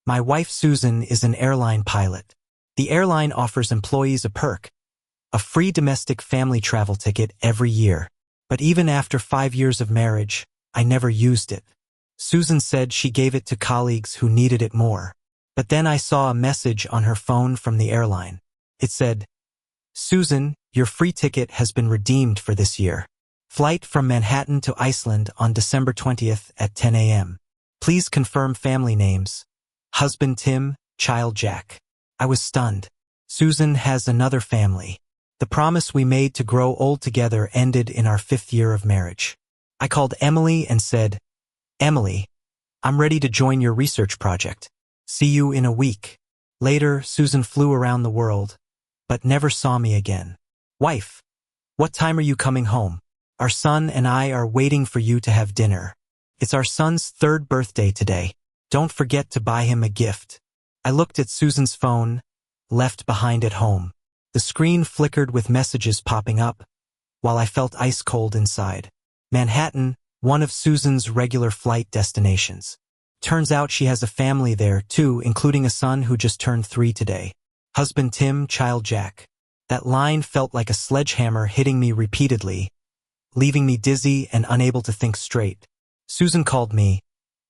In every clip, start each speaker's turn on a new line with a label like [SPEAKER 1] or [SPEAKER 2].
[SPEAKER 1] My wife Susan is an airline pilot. The airline offers employees a perk, a free domestic family travel ticket every year. But even after 5 years of marriage, I never used it. Susan said she gave it to colleagues who needed it more. But then I saw a message on her phone from the airline. It said, "Susan, your free ticket has been redeemed for this year. Flight from Manhattan to Iceland on December 20th at 10 a.m. Please confirm family names. Husband Tim, child Jack." I was stunned. Susan has another family. The promise we made to grow old together ended in our 5th year of marriage. I called Emily and said, "Emily, I'm ready to join your research project. See you in a week." Later, Susan flew around the world, but never saw me again. "Wife, what time are you coming home? Our son and I are waiting for you to have dinner. It's our son's 3rd birthday today. Don't forget to buy him a gift." I looked at Susan's phone, left behind at home. The screen flickered with messages popping up, while I felt ice cold inside. Manhattan, one of Susan's regular flight destinations. Turns out she has a family there, too, including a son who just turned 3 today. Husband Tim, child Jack. That line felt like a sledgehammer hitting me repeatedly, leaving me dizzy and unable to think straight. Susan called me.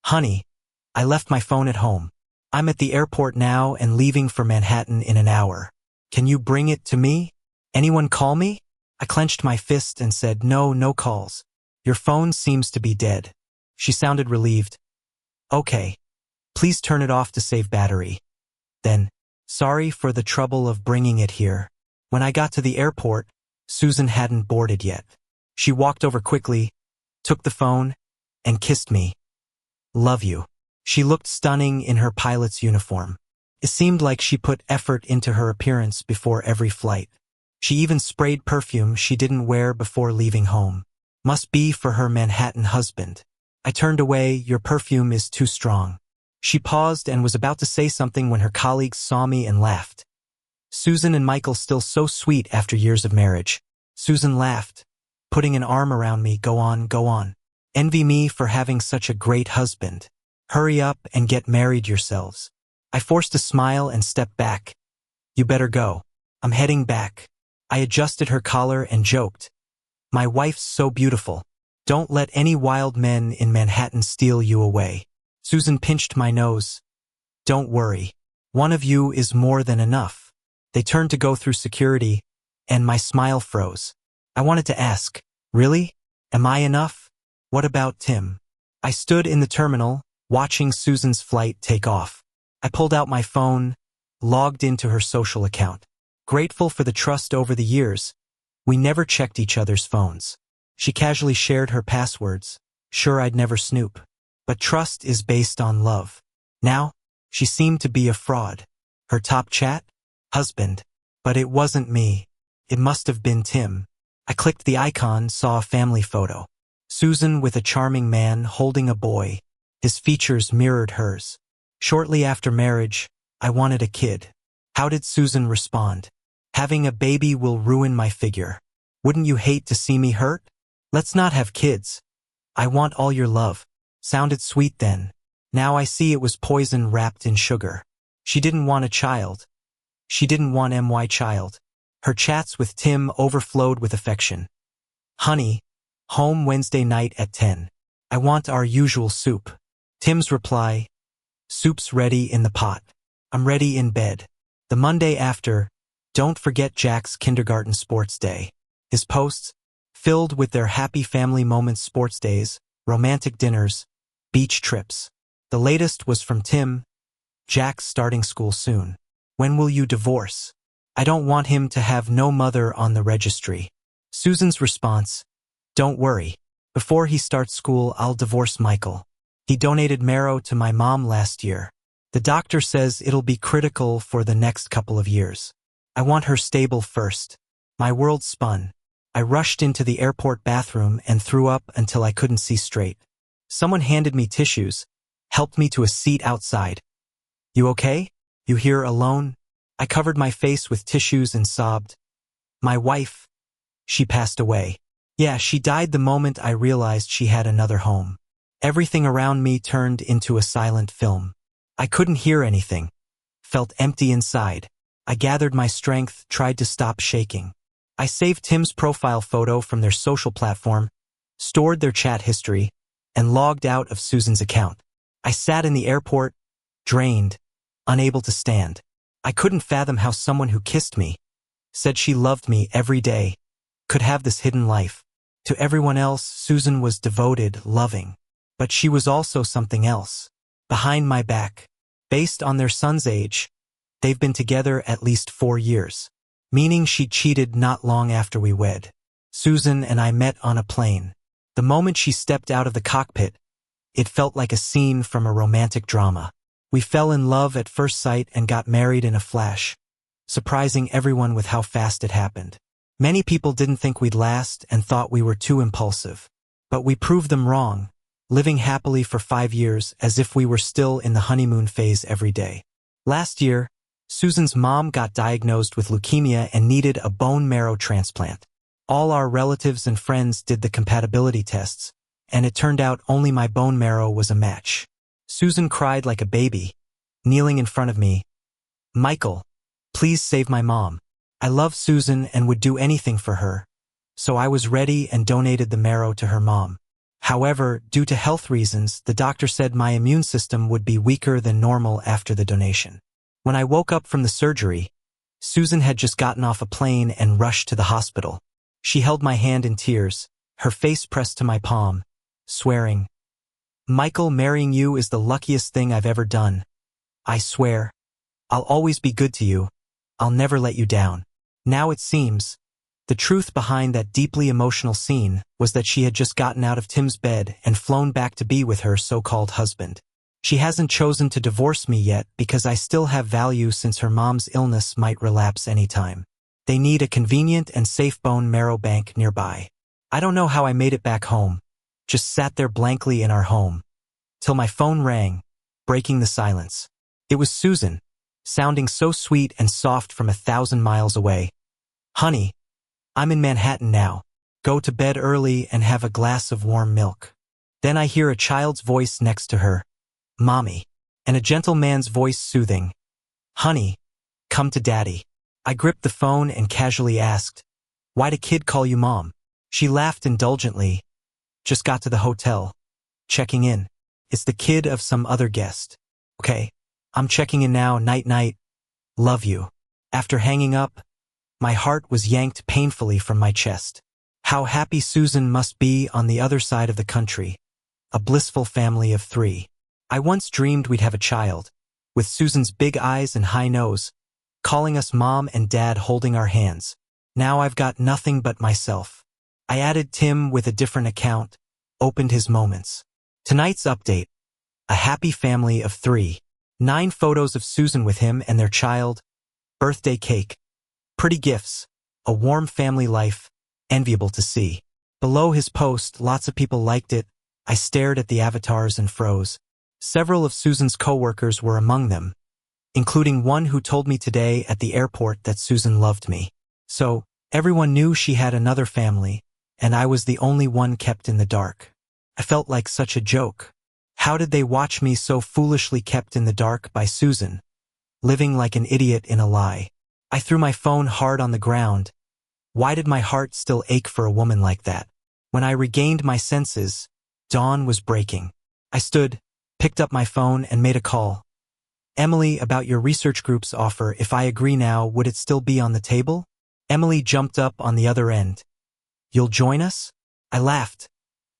[SPEAKER 1] "Honey, I left my phone at home. I'm at the airport now and leaving for Manhattan in an hour. Can you bring it to me? Anyone call me?" I clenched my fist and said, No calls. Your phone seems to be dead." She sounded relieved. "Okay. Please turn it off to save battery." Then, "Sorry for the trouble of bringing it here." When I got to the airport, Susan hadn't boarded yet. She walked over quickly, took the phone, and kissed me. "Love you." She looked stunning in her pilot's uniform. It seemed like she put effort into her appearance before every flight. She even sprayed perfume she didn't wear before leaving home. Must be for her Manhattan husband. I turned away. "Your perfume is too strong." She paused and was about to say something when her colleagues saw me and laughed. Susan and Michael still so sweet after years of marriage. Susan laughed, putting an arm around me. Go on, go on. Envy me for having such a great husband. Hurry up and get married yourselves." I forced a smile and stepped back. "You better go. I'm heading back." I adjusted her collar and joked. "My wife's so beautiful. Don't let any wild men in Manhattan steal you away." Susan pinched my nose. "Don't worry. One of you is more than enough." They turned to go through security, and my smile froze. I wanted to ask, "Really? Am I enough? What about Tim?" I stood in the terminal, watching Susan's flight take off. I pulled out my phone, logged into her social account. Grateful for the trust over the years, we never checked each other's phones. She casually shared her passwords, sure I'd never snoop. But trust is based on love. Now, she seemed to be a fraud. Her top chat? Husband. But it wasn't me. It must have been Tim. I clicked the icon, saw a family photo. Susan with a charming man holding a boy. His features mirrored hers. Shortly after marriage, I wanted a kid. How did Susan respond? "Having a baby will ruin my figure. Wouldn't you hate to see me hurt? Let's not have kids. I want all your love." Sounded sweet then. Now I see it was poison wrapped in sugar. She didn't want a child. She didn't want my child. Her chats with Tim overflowed with affection. "Honey, home Wednesday night at 10. I want our usual soup." Tim's reply, "Soup's ready in the pot. I'm ready in bed." The Monday after, "Don't forget Jack's kindergarten sports day." His posts, filled with their happy family moments, sports days, romantic dinners, beach trips. The latest was from Tim, "Jack's starting school soon. When will you divorce? I don't want him to have no mother on the registry." Susan's response, "Don't worry. Before he starts school, I'll divorce Michael. He donated marrow to my mom last year. The doctor says it'll be critical for the next couple of years. I want her stable first." My world spun. I rushed into the airport bathroom and threw up until I couldn't see straight. Someone handed me tissues, helped me to a seat outside. "You okay? You here alone?" I covered my face with tissues and sobbed. "My wife, she passed away. Yeah, she died the moment I realized she had another home." Everything around me turned into a silent film. I couldn't hear anything. Felt empty inside. I gathered my strength, tried to stop shaking. I saved Tim's profile photo from their social platform, stored their chat history, and logged out of Susan's account. I sat in the airport, drained, unable to stand. I couldn't fathom how someone who kissed me, said she loved me every day, could have this hidden life. To everyone else, Susan was devoted, loving. But she was also something else. Behind my back. Based on their son's age, they've been together at least 4 years. Meaning she cheated not long after we wed. Susan and I met on a plane. The moment she stepped out of the cockpit, it felt like a scene from a romantic drama. We fell in love at first sight and got married in a flash, surprising everyone with how fast it happened. Many people didn't think we'd last and thought we were too impulsive. But we proved them wrong, living happily for 5 years as if we were still in the honeymoon phase every day. Last year, Susan's mom got diagnosed with leukemia and needed a bone marrow transplant. All our relatives and friends did the compatibility tests, and it turned out only my bone marrow was a match. Susan cried like a baby, kneeling in front of me. "Michael, please save my mom. I love Susan and would do anything for her." So I was ready and donated the marrow to her mom. However, due to health reasons, the doctor said my immune system would be weaker than normal after the donation. When I woke up from the surgery, Susan had just gotten off a plane and rushed to the hospital. She held my hand in tears, her face pressed to my palm, swearing, "Michael, marrying you is the luckiest thing I've ever done. I swear. I'll always be good to you. I'll never let you down." Now it seems, the truth behind that deeply emotional scene was that she had just gotten out of Tim's bed and flown back to be with her so-called husband. She hasn't chosen to divorce me yet because I still have value since her mom's illness might relapse anytime. They need a convenient and safe bone marrow bank nearby. I don't know how I made it back home, just sat there blankly in our home, till my phone rang, breaking the silence. It was Susan, sounding so sweet and soft from 1,000 miles away. "Honey, I'm in Manhattan now. Go to bed early and have a glass of warm milk." Then I hear a child's voice next to her, "Mommy," and a gentle man's voice soothing, "Honey, come to Daddy." I gripped the phone and casually asked, "Why'd a kid call you Mom?" She laughed indulgently. "Just got to the hotel. Checking in. It's the kid of some other guest." "Okay, I'm checking in now. Night-night. Love you." After hanging up, my heart was yanked painfully from my chest. How happy Susan must be on the other side of the country. A blissful family of 3. I once dreamed we'd have a child, with Susan's big eyes and high nose, calling us Mom and Dad holding our hands. Now I've got nothing but myself. I added Tim with a different account, opened his moments. Tonight's update. A happy family of 3. 9 photos of Susan with him and their child. Birthday cake. Pretty gifts. A warm family life. Enviable to see. Below his post, lots of people liked it. I stared at the avatars and froze. Several of Susan's coworkers were among them, including one who told me today at the airport that Susan loved me. So, everyone knew she had another family, and I was the only one kept in the dark. I felt like such a joke. How did they watch me so foolishly kept in the dark by Susan, living like an idiot in a lie? I threw my phone hard on the ground. Why did my heart still ache for a woman like that? When I regained my senses, dawn was breaking. I stood, picked up my phone, and made a call. "Emily, about your research group's offer, if I agree now, would it still be on the table?" Emily jumped up on the other end. "You'll join us?" I laughed.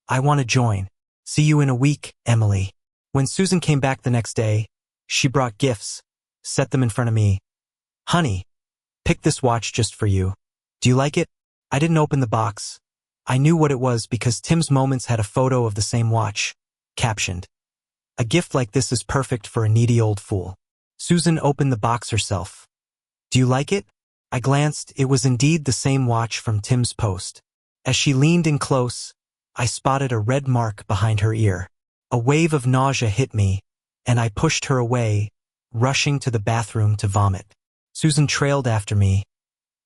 [SPEAKER 1] "I want to join. See you in a week, Emily." When Susan came back the next day, she brought gifts, set them in front of me. "Honey, pick this watch just for you. Do you like it?" I didn't open the box. I knew what it was because Tim's Moments had a photo of the same watch, captioned, "A gift like this is perfect for a needy old fool." Susan opened the box herself. "Do you like it?" I glanced. It was indeed the same watch from Tim's post. As she leaned in close, I spotted a red mark behind her ear. A wave of nausea hit me, and I pushed her away, rushing to the bathroom to vomit. Susan trailed after me.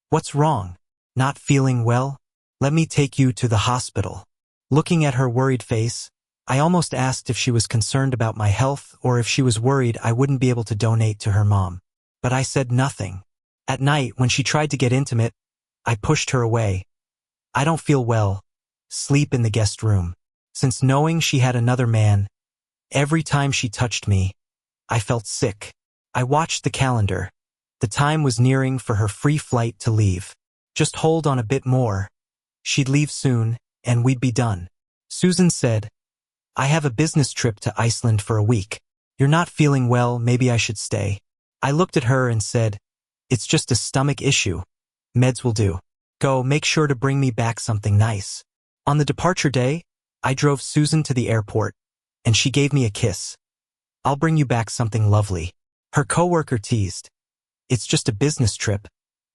[SPEAKER 1] "What's wrong? Not feeling well? Let me take you to the hospital." Looking at her worried face, I almost asked if she was concerned about my health or if she was worried I wouldn't be able to donate to her mom. But I said nothing. At night, when she tried to get intimate, I pushed her away. I don't feel well. Sleep in the guest room. Since knowing she had another man, every time she touched me, I felt sick. I watched the calendar. The time was nearing for her free flight to leave. Just hold on a bit more. She'd leave soon, and we'd be done. Susan said, I have a business trip to Iceland for a week. You're not feeling well, maybe I should stay. I looked at her and said, it's just a stomach issue. Meds will do. Go, make sure to bring me back something nice. On the departure day, I drove Susan to the airport, and she gave me a kiss. I'll bring you back something lovely. Her coworker teased. It's just a business trip.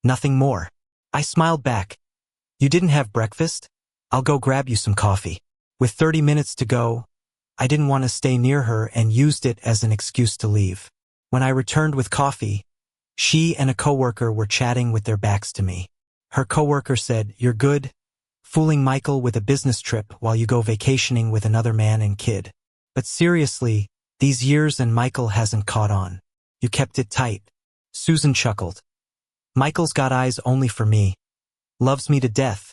[SPEAKER 1] Nothing more. I smiled back. You didn't have breakfast? I'll go grab you some coffee. With 30 minutes to go, I didn't want to stay near her and used it as an excuse to leave. When I returned with coffee, she and a coworker were chatting with their backs to me. Her coworker said, you're good, fooling Michael with a business trip while you go vacationing with another man and kid. But seriously, these years and Michael hasn't caught on. You kept it tight. Susan chuckled. Michael's got eyes only for me. Loves me to death.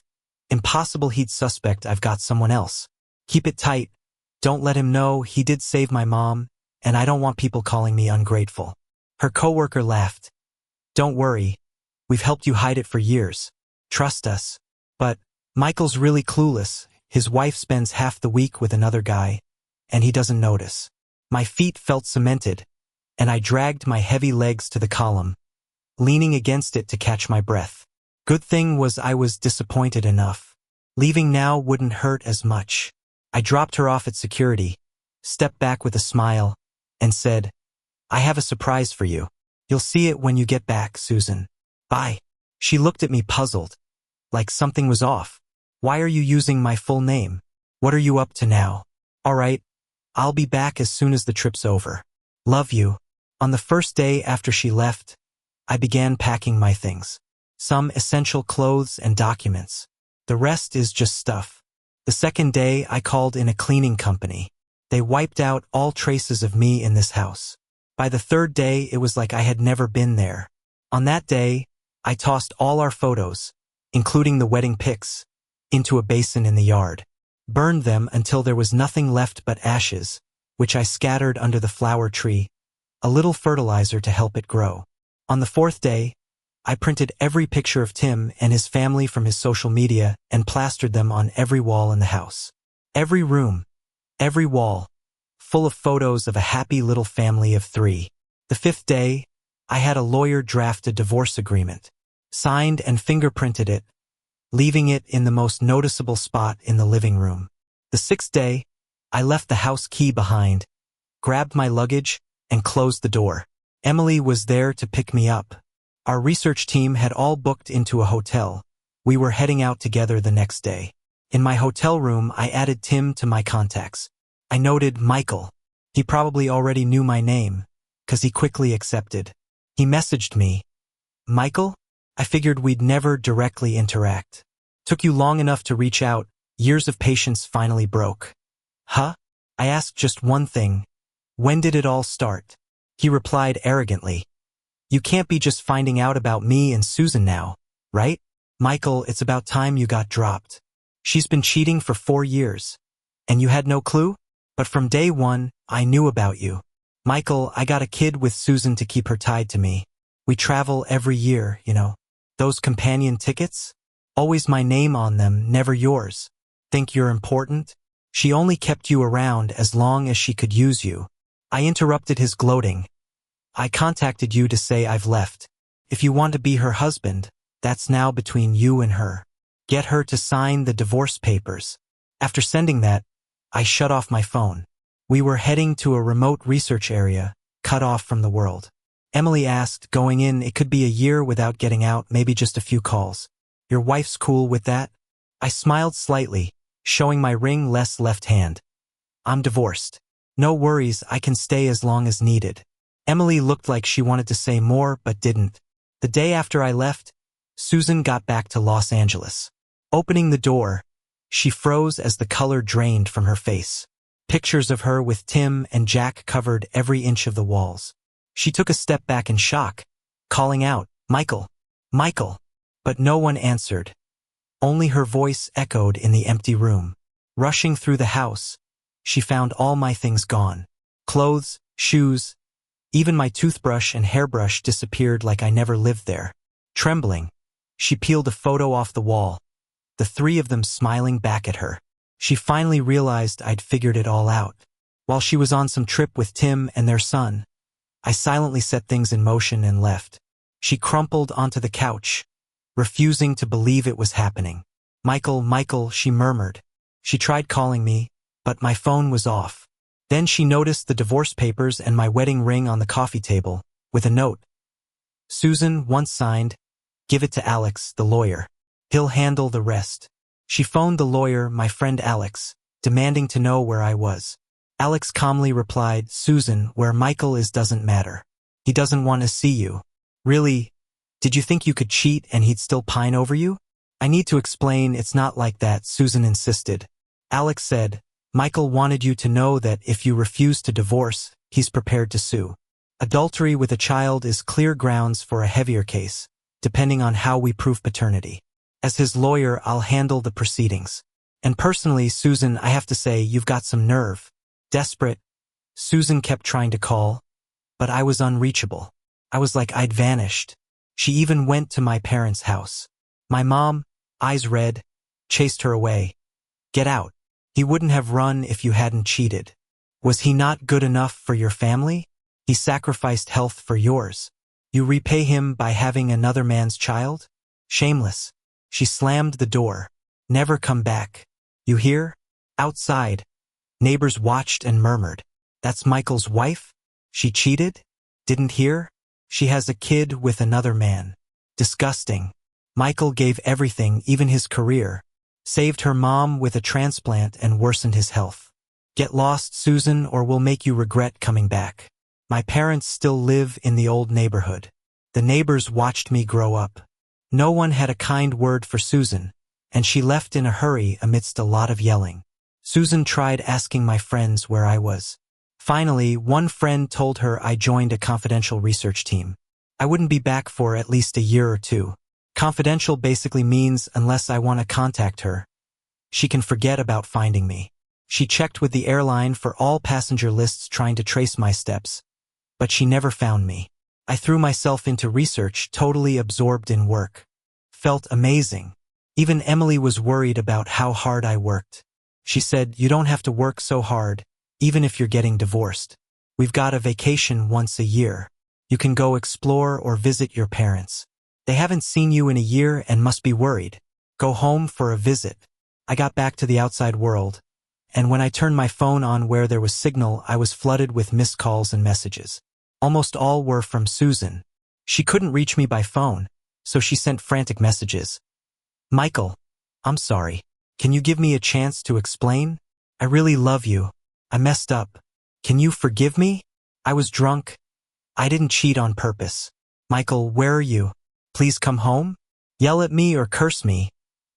[SPEAKER 1] Impossible he'd suspect I've got someone else. Keep it tight. Don't let him know. He did save my mom, and I don't want people calling me ungrateful. Her coworker laughed. Don't worry. We've helped you hide it for years. Trust us. But Michael's really clueless. His wife spends half the week with another guy, and he doesn't notice. My feet felt cemented, and I dragged my heavy legs to the column, leaning against it to catch my breath. Good thing was I was disappointed enough. Leaving now wouldn't hurt as much. I dropped her off at security, stepped back with a smile, and said, I have a surprise for you. You'll see it when you get back, Susan. Bye. She looked at me puzzled, like something was off. Why are you using my full name? What are you up to now? All right, I'll be back as soon as the trip's over. Love you. On the first day after she left, I began packing my things. Some essential clothes and documents. The rest is just stuff. The second day, I called in a cleaning company. They wiped out all traces of me in this house. By the third day, it was like I had never been there. On that day, I tossed all our photos, including the wedding pics, into a basin in the yard. Burned them until there was nothing left but ashes, which I scattered under the flower tree, a little fertilizer to help it grow. On the fourth day, I printed every picture of Tim and his family from his social media and plastered them on every wall in the house. Every room, every wall, full of photos of a happy little family of 3. The fifth day, I had a lawyer draft a divorce agreement, signed and fingerprinted it, leaving it in the most noticeable spot in the living room. The sixth day, I left the house key behind, grabbed my luggage, and closed the door. Emily was there to pick me up. Our research team had all booked into a hotel. We were heading out together the next day. In my hotel room, I added Tim to my contacts. I noted Michael. He probably already knew my name, 'cause he quickly accepted. He messaged me. Michael? I figured we'd never directly interact. Took you long enough to reach out. Years of patience finally broke. Huh? I asked just one thing. When did it all start? He replied arrogantly. You can't be just finding out about me and Susan now, right? Michael, it's about time you got dropped. She's been cheating for 4 years. And you had no clue? But from day one, I knew about you. Michael, I got a kid with Susan to keep her tied to me. We travel every year, you know. Those companion tickets? Always my name on them, never yours. Think you're important? She only kept you around as long as she could use you. I interrupted his gloating. I contacted you to say I've left. If you want to be her husband, that's now between you and her. Get her to sign the divorce papers. After sending that, I shut off my phone. We were heading to a remote research area, cut off from the world. Emily asked, going in, it could be a year without getting out, maybe just a few calls. Your wife's cool with that? I smiled slightly, showing my ring less left hand. I'm divorced. No worries, I can stay as long as needed. Emily looked like she wanted to say more but didn't. The day after I left, Susan got back to Los Angeles. Opening the door, she froze as the color drained from her face. Pictures of her with Tim and Jack covered every inch of the walls. She took a step back in shock, calling out, "Michael! Michael!" But no one answered. Only her voice echoed in the empty room. Rushing through the house, she found all my things gone. Clothes, shoes, even my toothbrush and hairbrush disappeared like I never lived there. Trembling, she peeled a photo off the wall, the three of them smiling back at her. She finally realized I'd figured it all out. While she was on some trip with Tim and their son, I silently set things in motion and left. She crumpled onto the couch, refusing to believe it was happening. "Michael, Michael," she murmured. She tried calling me, but my phone was off. Then she noticed the divorce papers and my wedding ring on the coffee table, with a note. "Susan once signed, give it to Alex, the lawyer. He'll handle the rest." She phoned the lawyer, my friend Alex, demanding to know where I was. Alex calmly replied, "Susan, where Michael is doesn't matter. He doesn't want to see you." "Really? Did you think you could cheat and he'd still pine over you?" "I need to explain, it's not like that," Susan insisted. Alex said, "Michael wanted you to know that if you refuse to divorce, he's prepared to sue. Adultery with a child is clear grounds for a heavier case, depending on how we prove paternity. As his lawyer, I'll handle the proceedings. And personally, Susan, I have to say, you've got some nerve." Desperate, Susan kept trying to call, but I was unreachable. I was like I'd vanished. She even went to my parents' house. My mom, eyes red, chased her away. "Get out. He wouldn't have run if you hadn't cheated. Was he not good enough for your family? He sacrificed health for yours. You repay him by having another man's child? Shameless." She slammed the door. "Never come back. You hear?" Outside, neighbors watched and murmured. "That's Michael's wife? She cheated? Didn't hear? She has a kid with another man. Disgusting. Michael gave everything, even his career. Saved her mom with a transplant and worsened his health. Get lost, Susan, or we'll make you regret coming back." My parents still live in the old neighborhood. The neighbors watched me grow up. No one had a kind word for Susan, and she left in a hurry amidst a lot of yelling. Susan tried asking my friends where I was. Finally, one friend told her I joined a confidential research team. I wouldn't be back for at least a year or two. Confidential basically means unless I want to contact her, she can forget about finding me. She checked with the airline for all passenger lists trying to trace my steps, but she never found me. I threw myself into research, totally absorbed in work. Felt amazing. Even Emily was worried about how hard I worked. She said, "You don't have to work so hard, even if you're getting divorced. We've got a vacation once a year. You can go explore or visit your parents. They haven't seen you in a year and must be worried. Go home for a visit." I got back to the outside world, and when I turned my phone on where there was signal, I was flooded with missed calls and messages. Almost all were from Susan. She couldn't reach me by phone, so she sent frantic messages. "Michael, I'm sorry. Can you give me a chance to explain? I really love you. I messed up. Can you forgive me? I was drunk. I didn't cheat on purpose. Michael, where are you? Please come home? Yell at me or curse me.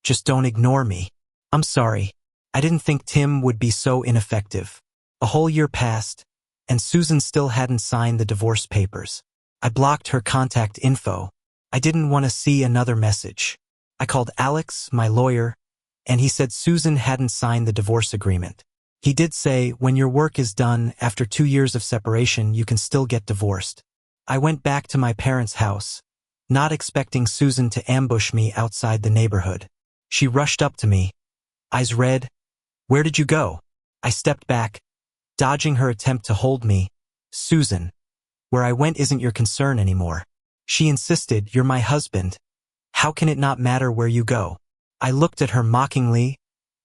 [SPEAKER 1] Just don't ignore me. I'm sorry. I didn't think Tim would be so ineffective." A whole year passed, and Susan still hadn't signed the divorce papers. I blocked her contact info. I didn't want to see another message. I called Alex, my lawyer, and he said Susan hadn't signed the divorce agreement. He did say, when your work is done, after 2 years of separation, you can still get divorced. I went back to my parents' house, not expecting Susan to ambush me outside the neighborhood. She rushed up to me, eyes red. "Where did you go?" I stepped back, dodging her attempt to hold me. "Susan, where I went isn't your concern anymore." She insisted, "You're my husband. How can it not matter where you go?" I looked at her mockingly.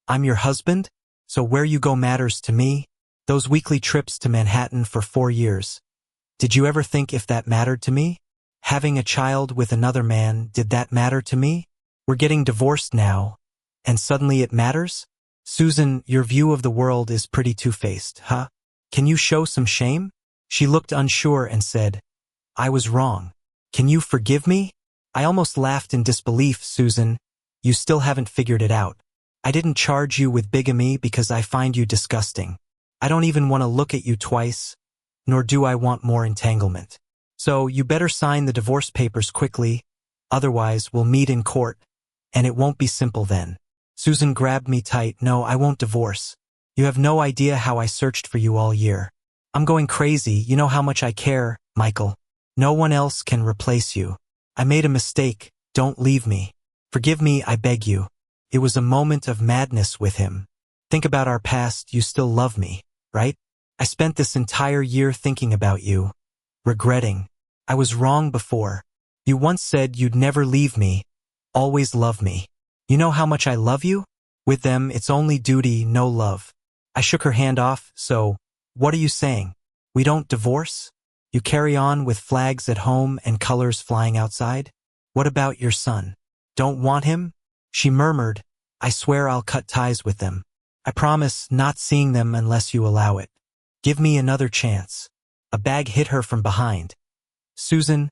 [SPEAKER 1] "I'm your husband? So where you go matters to me? Those weekly trips to Manhattan for 4 years. Did you ever think if that mattered to me? Having a child with another man, did that matter to me? We're getting divorced now, and suddenly it matters? Susan, your view of the world is pretty two-faced, huh? Can you show some shame?" She looked unsure and said, "I was wrong. Can you forgive me?" I almost laughed in disbelief. "Susan, you still haven't figured it out. I didn't charge you with bigamy because I find you disgusting. I don't even want to look at you twice, nor do I want more entanglement. So you better sign the divorce papers quickly, otherwise we'll meet in court, and it won't be simple then. Susan grabbed me tight. No, I won't divorce. You have no idea how I searched for you all year. I'm going crazy. You know how much I care, Michael. No one else can replace you. I made a mistake. Don't leave me. Forgive me, I beg you. It was a moment of madness with him. Think about our past. You still love me, right? I spent this entire year thinking about you, regretting. I was wrong before. You once said you'd never leave me, always love me. You know how much I love you? With them, it's only duty, no love. I shook her hand off. So, what are you saying? We don't divorce? You carry on with flags at home and colors flying outside? What about your son? Don't want him? She murmured. I swear I'll cut ties with them. I promise not seeing them unless you allow it. Give me another chance. A bag hit her from behind. Susan,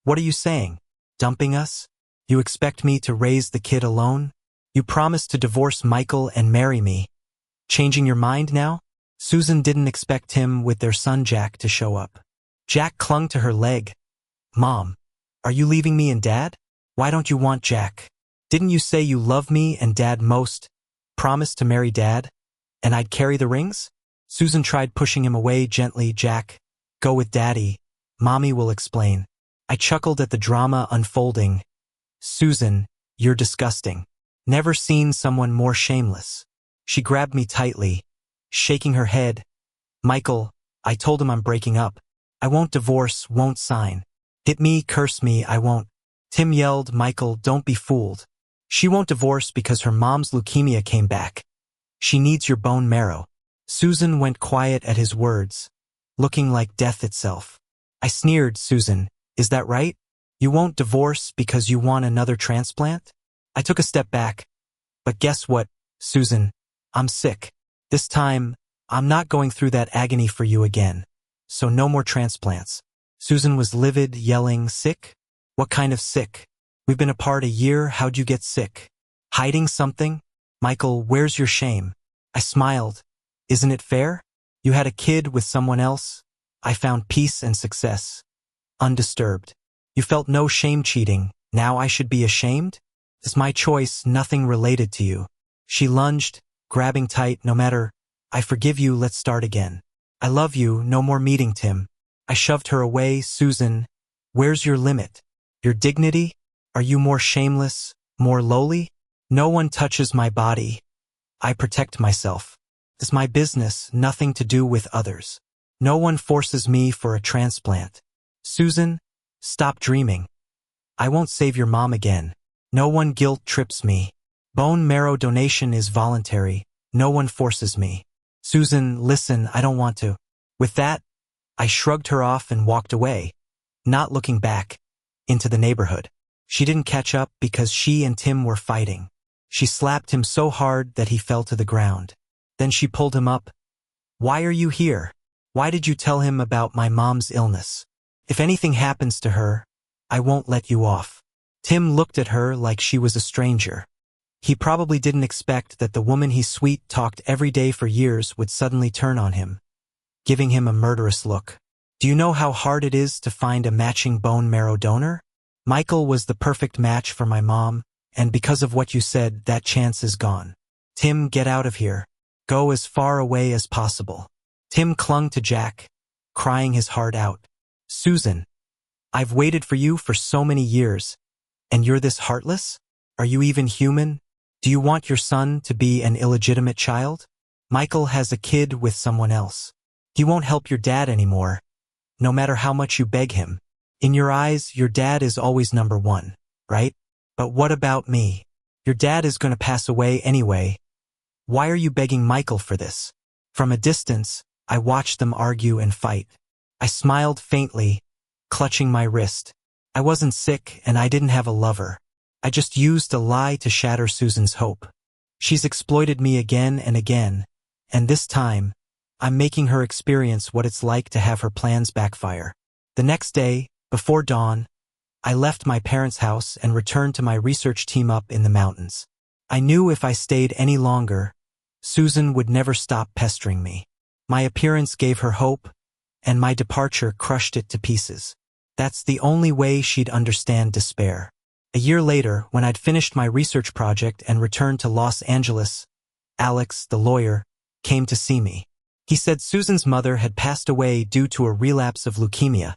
[SPEAKER 1] what are you saying? Dumping us? You expect me to raise the kid alone? You promised to divorce Michael and marry me. Changing your mind now? Susan didn't expect Tim with their son Jack to show up. Jack clung to her leg. Mom, are you leaving me and Dad? Why don't you want Jack? Didn't you say you love me and Dad most? Promise to marry Dad? And I'd carry the rings? Susan tried pushing him away gently. Jack, go with Daddy. Mommy will explain. I chuckled at the drama unfolding. Susan, you're disgusting. Never seen someone more shameless. She grabbed me tightly, shaking her head. Michael, I told him I'm breaking up. I won't divorce, won't sign. Hit me, curse me, I won't. Tim yelled. Michael, don't be fooled. She won't divorce because her mom's leukemia came back. She needs your bone marrow. Susan went quiet at his words, looking like death itself. I sneered. Susan, is that right? You won't divorce because you want another transplant? I took a step back. But guess what, Susan? I'm sick. This time, I'm not going through that agony for you again. So no more transplants. Susan was livid, yelling, sick? What kind of sick? We've been apart a year. How'd you get sick? Hiding something? Michael, where's your shame? I smiled. Isn't it fair? You had a kid with someone else. I found peace and success. Undisturbed. You felt no shame cheating. Now I should be ashamed? It's my choice, nothing related to you. She lunged, grabbing tight. No matter. I forgive you, let's start again. I love you, no more meeting Tim. I shoved her away. Susan, where's your limit? Your dignity? Are you more shameless, more lowly? No one touches my body. I protect myself. It's my business, nothing to do with others. No one forces me for a transplant. Susan, stop dreaming. I won't save your mom again. No one guilt trips me. Bone marrow donation is voluntary. No one forces me. Susan, listen, I don't want to. With that, I shrugged her off and walked away, not looking back, into the neighborhood. She didn't catch up because she and Tim were fighting. She slapped him so hard that he fell to the ground. Then she pulled him up. Why are you here? Why did you tell him about my mom's illness? If anything happens to her, I won't let you off. Tim looked at her like she was a stranger. He probably didn't expect that the woman he sweet-talked every day for years would suddenly turn on him, giving him a murderous look. Do you know how hard it is to find a matching bone marrow donor? Michael was the perfect match for my mom, and because of what you said, that chance is gone. Tim, get out of here. Go as far away as possible. Tim clung to Jack, crying his heart out. Susan, I've waited for you for so many years, and you're this heartless? Are you even human? Do you want your son to be an illegitimate child? Michael has a kid with someone else. He won't help your dad anymore, no matter how much you beg him. In your eyes, your dad is always number one, right? But what about me? Your dad is going to pass away anyway. Why are you begging Michael for this? From a distance, I watched them argue and fight. I smiled faintly, clutching my wrist. I wasn't sick and I didn't have a lover. I just used a lie to shatter Susan's hope. She's exploited me again and again, and this time, I'm making her experience what it's like to have her plans backfire. The next day, before dawn, I left my parents' house and returned to my research team up in the mountains. I knew if I stayed any longer, Susan would never stop pestering me. My appearance gave her hope, and my departure crushed it to pieces. That's the only way she'd understand despair. A year later, when I'd finished my research project and returned to Los Angeles, Alex, the lawyer, came to see me. He said Susan's mother had passed away due to a relapse of leukemia,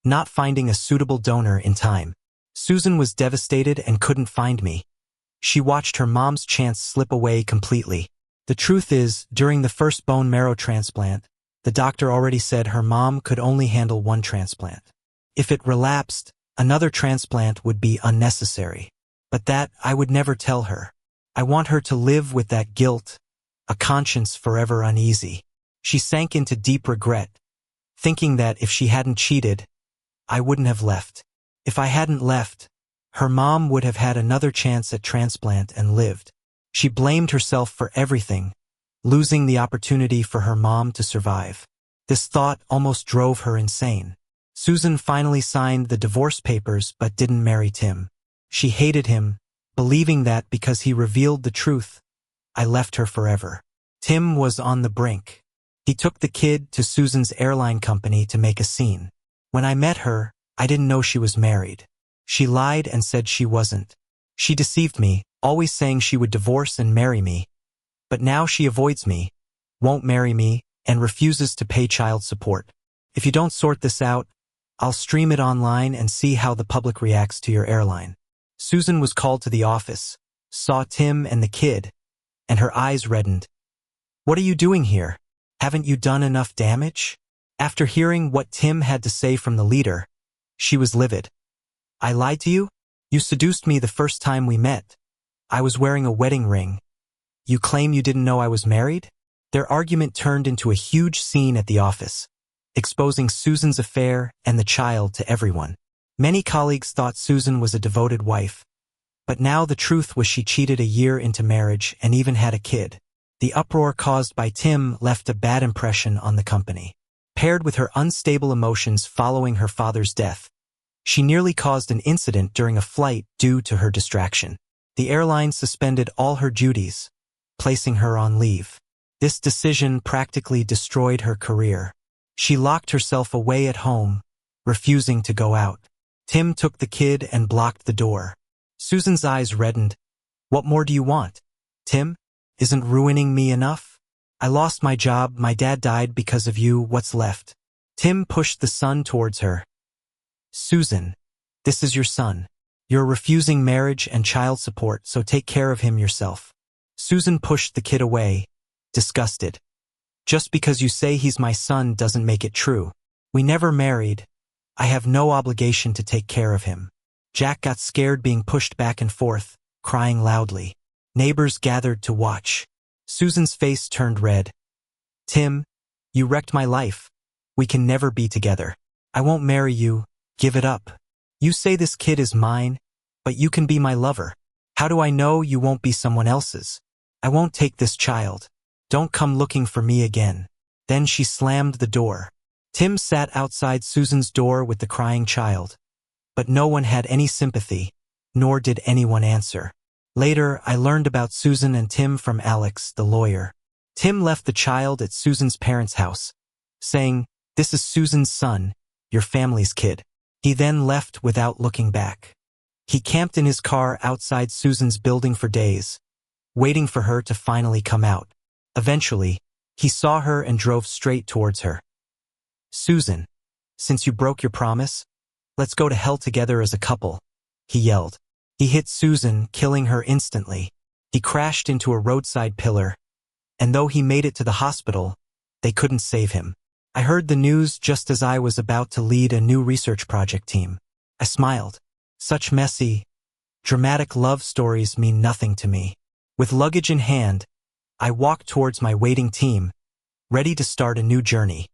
[SPEAKER 1] not finding a suitable donor in time. Susan was devastated and couldn't find me. She watched her mom's chance slip away completely. The truth is, during the first bone marrow transplant, the doctor already said her mom could only handle one transplant. If it relapsed, another transplant would be unnecessary. But that I would never tell her. I want her to live with that guilt, a conscience forever uneasy. She sank into deep regret, thinking that if she hadn't cheated, I wouldn't have left. If I hadn't left, her mom would have had another chance at transplant and lived. She blamed herself for everything, losing the opportunity for her mom to survive. This thought almost drove her insane. Susan finally signed the divorce papers but didn't marry Tim. She hated him, believing that because he revealed the truth, I left her forever. Tim was on the brink. He took the kid to Susan's airline company to make a scene. When I met her, I didn't know she was married. She lied and said she wasn't. She deceived me, always saying she would divorce and marry me. But now she avoids me, won't marry me, and refuses to pay child support. If you don't sort this out, I'll stream it online and see how the public reacts to your airline. Susan was called to the office, saw Tim and the kid, and her eyes reddened. What are you doing here? Haven't you done enough damage? After hearing what Tim had to say from the leader, she was livid. I lied to you? You seduced me the first time we met. I was wearing a wedding ring. You claim you didn't know I was married? Their argument turned into a huge scene at the office, exposing Susan's affair and the child to everyone. Many colleagues thought Susan was a devoted wife, but now the truth was she cheated a year into marriage and even had a kid. The uproar caused by Tim left a bad impression on the company. Paired with her unstable emotions following her father's death, she nearly caused an incident during a flight due to her distraction. The airline suspended all her duties, placing her on leave. This decision practically destroyed her career. She locked herself away at home, refusing to go out. Tim took the kid and blocked the door. Susan's eyes reddened. What more do you want? Tim? Isn't ruining me enough? I lost my job, my dad died because of you, what's left? Tim pushed the son towards her. Susan, this is your son. You're refusing marriage and child support, so take care of him yourself. Susan pushed the kid away, disgusted. Just because you say he's my son doesn't make it true. We never married. I have no obligation to take care of him. Jack got scared being pushed back and forth, crying loudly. Neighbors gathered to watch. Susan's face turned red. Tim, you wrecked my life. We can never be together. I won't marry you. Give it up. You say this kid is mine, but you can be my lover. How do I know you won't be someone else's? I won't take this child. Don't come looking for me again. Then she slammed the door. Tim sat outside Susan's door with the crying child. But no one had any sympathy, nor did anyone answer. Later, I learned about Susan and Tim from Alex, the lawyer. Tim left the child at Susan's parents' house, saying, "This is Susan's son, your family's kid." He then left without looking back. He camped in his car outside Susan's building for days, waiting for her to finally come out. Eventually, he saw her and drove straight towards her. Susan, since you broke your promise, let's go to hell together as a couple, he yelled. He hit Susan, killing her instantly. He crashed into a roadside pillar, and though he made it to the hospital, they couldn't save him. I heard the news just as I was about to lead a new research project team. I smiled. Such messy, dramatic love stories mean nothing to me. With luggage in hand, I walked towards my waiting team, ready to start a new journey.